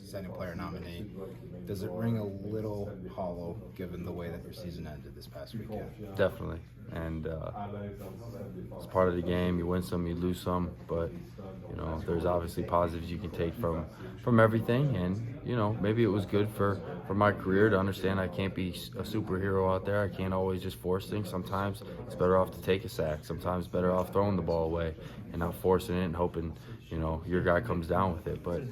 second player nominee. Does it ring a little hollow given the way that your season ended this past weekend? Definitely. And it's part of the game. You win some, you lose some, but there's obviously positives you can take from everything. And maybe it was good for my career to understand I can't be a superhero out there. I can't always just force things. Sometimes it's better off to take a sack. Sometimes it's better off throwing the ball away and not forcing it and hoping your guy comes down with it. But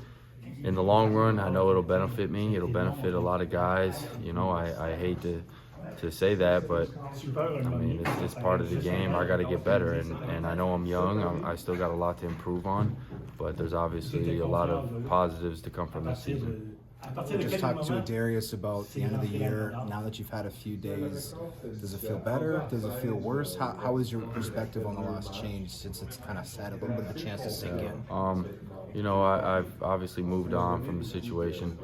in the long run, I know it'll benefit me. It'll benefit a lot of guys. I hate to say that, but I mean, it's part of the game. I got to get better, and I know I'm young. I still got a lot to improve on, but there's obviously a lot of positives to come from this season. We just talked to Darius about the end of the year. Now that you've had a few days, does it feel better? Does it feel worse? How has your perspective on the loss changed since it's kind of had a little bit of a chance to sink in? I've obviously moved on from the situation.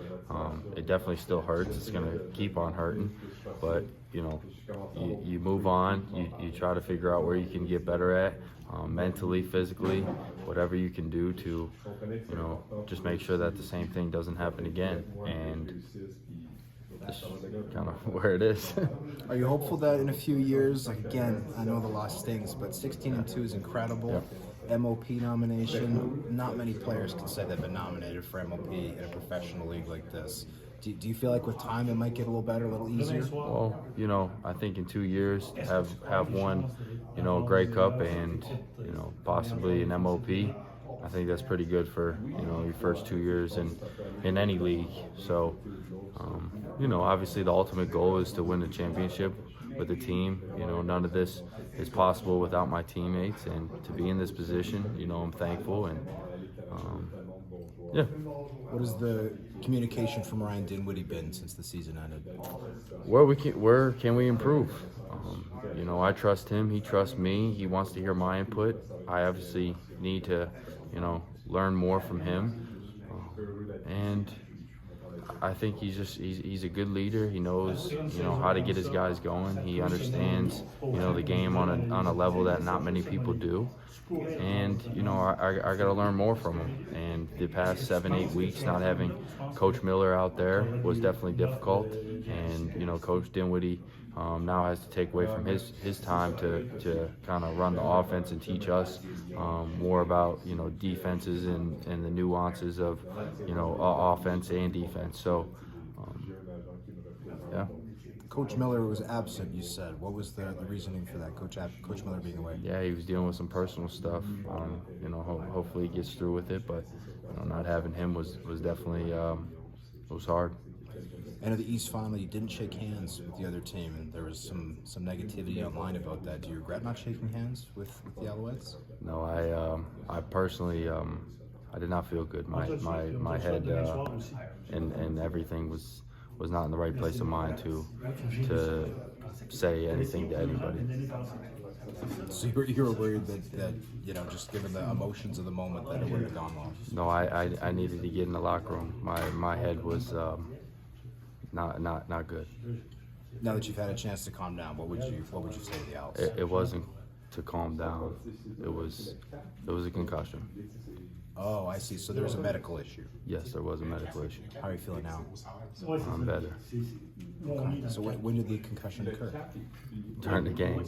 It definitely still hurts. It's going to keep on hurting, but you move on. You try to figure out where you can get better at, mentally, physically, whatever you can do to, just make sure that the same thing doesn't happen again. And that's kind of where it is. Are you hopeful that in a few years, like again, I know the loss stings, but 16-2 is incredible. Yep. MOP nomination. Not many players can say they've been nominated for MOP in a professional league like this. Do you feel like with time it might get a little better, a little easier? Well, I think in 2 years have won, a Grey Cup and possibly an MOP. I think that's pretty good for your first 2 years in any league. So, obviously the ultimate goal is to win the championship with the team. None of this is possible without my teammates, and to be in this position, I'm thankful. And yeah. What has the communication from Ryan Dinwiddie been since the season ended? Where can we improve? I trust him. He trusts me. He wants to hear my input. I obviously need to, learn more from him. And I think he's a good leader. He knows, how to get his guys going. He understands, the game on a level that not many people do. And, I got to learn more from him. And the past 7-8 weeks, not having Coach Miller out there was definitely difficult. And, Coach Dinwiddie now has to take away from his time to kind of run the offense and teach us more about, defenses and the nuances of, offense and defense. So, yeah. Coach Miller was absent, you said. What was the reasoning for that, Coach Miller being away? Yeah, he was dealing with some personal stuff. Hopefully he gets through with it, but not having him was definitely it was hard. I know the East finally you didn't shake hands with the other team, and there was some negativity online about that. Do you regret not shaking hands with the Alouettes? No, I personally I did not feel good. My head and everything was not in the right place of mind to say anything to anybody. So you were worried that just given the emotions of the moment that it would have gone well? No, I needed to get in the locker room. My head was not good. Now that you've had a chance to calm down, what would you say to the Owls? It wasn't to calm down. It was a concussion. Oh, I see. So there was a medical issue. Yes, there was a medical issue. How are you feeling now? I'm better. Okay. So when did the concussion occur? During the game.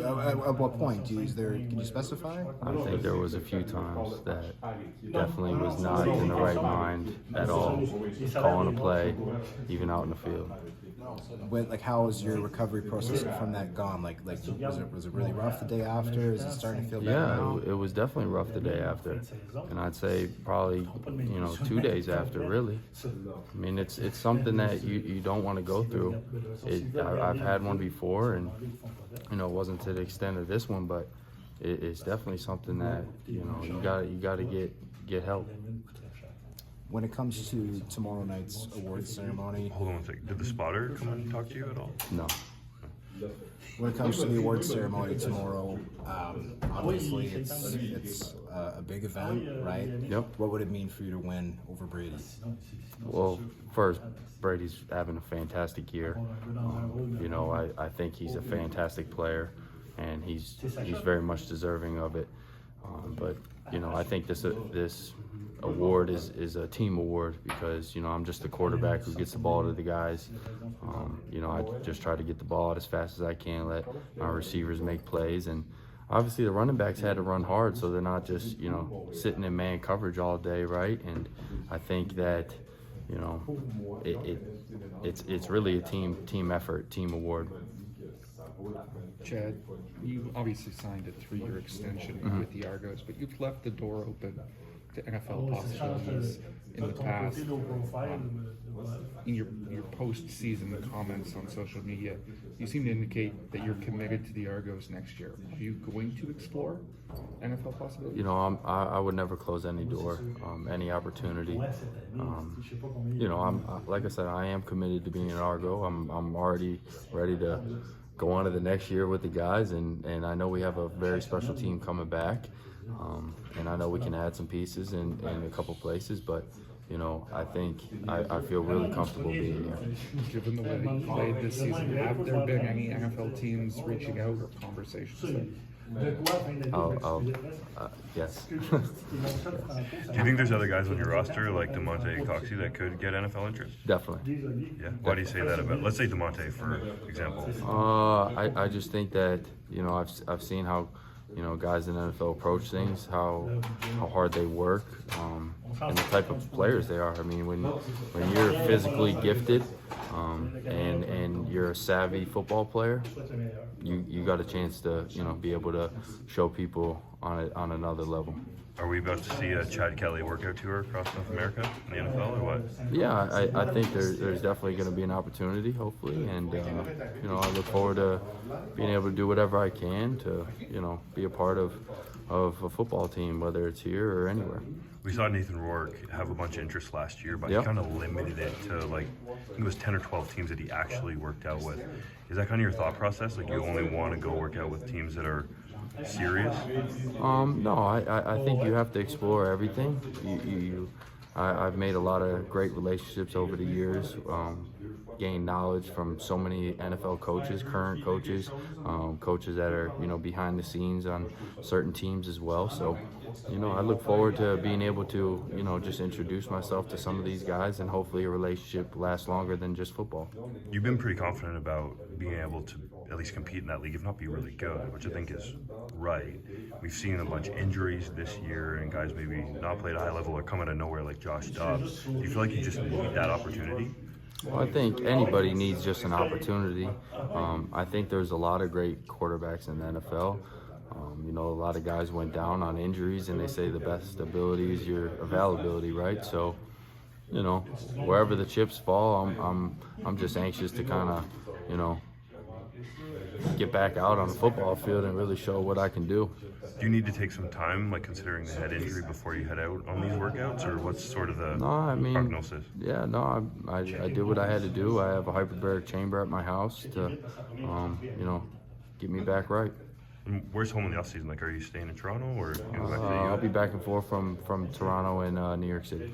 At what point? Can you specify? I think there was a few times that definitely was not in the right mind at all, calling a play, even out in the field. How was your recovery process from that gone? Was it really rough the day after? Is it starting to feel better now? Yeah, it was definitely rough the day after, and I'd say probably 2 days after. Really, I mean it's something that you don't want to go through. I've had one before, and it wasn't to the extent of this one, but it's definitely something that you got to get help. When it comes to tomorrow night's awards ceremony, Hold on a second. Did the spotter come and talk to you at all? No. when it comes to the awards ceremony tomorrow, obviously it's a big event, right? Yep. What would it mean for you to win over Brady? Well, first, Brady's having a fantastic year. I think he's a fantastic player, and he's very much deserving of it. But I think this award is a team award because, you know, I'm just the quarterback who gets the ball to the guys. You know, I just try to get the ball out as fast as I can, let my receivers make plays. And obviously the running backs had to run hard, so they're not just, you know, sitting in man coverage all day, right? And I think that, you know, it's really a team effort, team award. Chad, you obviously signed a 3-year extension with the Argos, but you've left the door open to NFL possibilities in the past. In your post-season comments on social media, you seem to indicate that you're committed to the Argos next year. Are you going to explore NFL possibilities? You know, I would never close any door, any opportunity. You know, like I said, I am committed to being an Argo. I'm already ready to go on to the next year with the guys, and I know we have a very special team coming back, and I know we can add some pieces in a couple places, but you know, I think I feel really comfortable being here. Given the way that you played this season, have there been any NFL teams reaching out or conversations? Yes. Do you think there's other guys on your roster like DeMonte Coxey that could get NFL interest? Definitely. Yeah. Why do you say that about? Let's say DeMonte, for example. I just think that, you know, I've seen how, you know, guys in the NFL approach things, how hard they work, and the type of players they are. I mean, when you're physically gifted, and you're a savvy football player, you got a chance to, you know, be able to show people on another level. Are we about to see a Chad Kelly workout tour across North America in the NFL, or what? Yeah, I think there's definitely going to be an opportunity, hopefully, and you know, I look forward to being able to do whatever I can to, you know, be a part of a football team, whether it's here or anywhere. We saw Nathan Rourke have a bunch of interest last year, but Yep. he kind of limited it to, like, I think it was 10 or 12 teams that he actually worked out with. Is that kind of your thought process? Like, you only want to go work out with teams that are serious? No, I think you have to explore everything. I've made a lot of great relationships over the years, gained knowledge from so many NFL coaches, current coaches, coaches that are, you know, behind the scenes on certain teams as well. So, you know, I look forward to being able to, you know, just introduce myself to some of these guys, and hopefully a relationship lasts longer than just football. You've been pretty confident about being able to at least compete in that league, if not be really good, which I think is right. We've seen a bunch of injuries this year, and guys maybe not play at a high level or come out of nowhere like Josh Dobbs. Do you feel like you just need that opportunity? Well, I think anybody needs just an opportunity. I think there's a lot of great quarterbacks in the NFL. You know, a lot of guys went down on injuries, and they say the best ability is your availability, right? So, you know, wherever the chips fall, I'm just anxious to kind of, you know, get back out on the football field and really show what I can do. Do you need to take some time, like considering the head injury, before you head out on these workouts, or what's sort of the prognosis? Yeah, no, I did what I had to do. I have a hyperbaric chamber at my house to, you know, get me back right. And where's home in the offseason? Like, are you staying in Toronto, or you go back to the I'll US? be back and forth from Toronto and New York City.